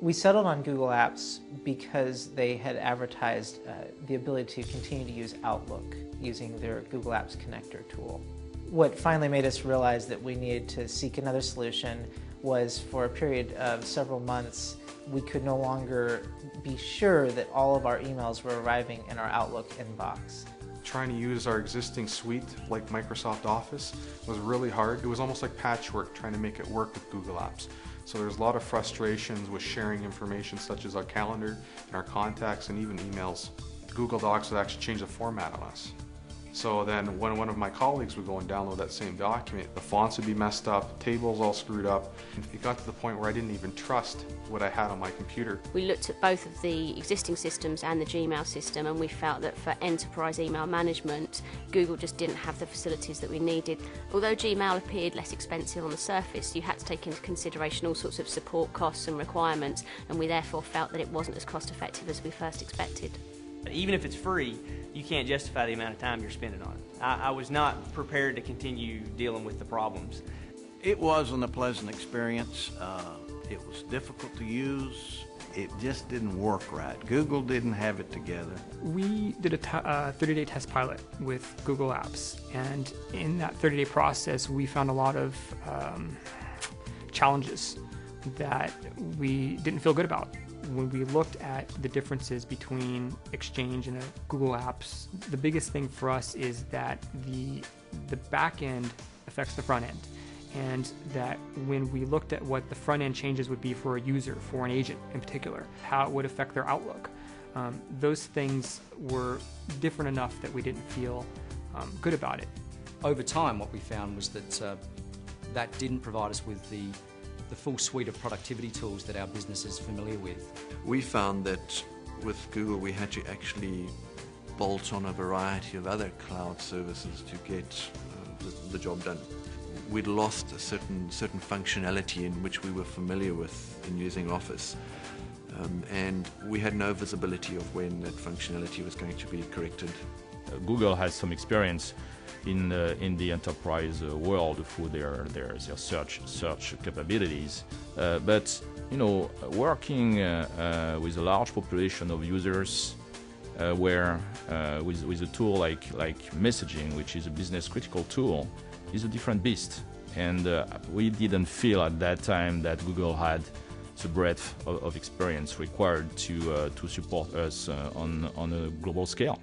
We settled on Google Apps because they had advertised the ability to continue to use Outlook using their Google Apps connector tool. What finally made us realize that we needed to seek another solution was for a period of several months, we could no longer be sure that all of our emails were arriving in our Outlook inbox. Trying to use our existing suite like Microsoft Office was really hard. It was almost like patchwork trying to make it work with Google Apps. So there's a lot of frustrations with sharing information such as our calendar and our contacts and even emails. Google Docs would actually change the format on us. So then when one of my colleagues would go and download that same document, the fonts would be messed up, tables all screwed up. It got to the point where I didn't even trust what I had on my computer. We looked at both of the existing systems and the Gmail system, and we felt that for enterprise email management, Google just didn't have the facilities that we needed. Although Gmail appeared less expensive on the surface, you had to take into consideration all sorts of support costs and requirements, and we therefore felt that it wasn't as cost effective as we first expected. Even if it's free, you can't justify the amount of time you're spending on it. I was not prepared to continue dealing with the problems. It wasn't a pleasant experience. It was difficult to use. It just didn't work right. Google didn't have it together. We did a 30-day test pilot with Google Apps, and in that 30-day process, we found a lot of challenges that we didn't feel good about. When we looked at the differences between Exchange and Google Apps, the biggest thing for us is that the back end affects the front end, and that when we looked at what the front end changes would be for a user, for an agent in particular, how it would affect their Outlook, those things were different enough that we didn't feel good about it. Over time, what we found was that that didn't provide us with the full suite of productivity tools that our business is familiar with. We found that with Google we had to actually bolt on a variety of other cloud services to get the job done. We'd lost a certain functionality in which we were familiar with in using Office, and we had no visibility of when that functionality was going to be corrected. Google has some experience in the enterprise world through their search capabilities, but working with a large population of users, where with a tool like messaging, which is a business critical tool, is a different beast. And we didn't feel at that time that Google had the breadth of experience required to support us on a global scale.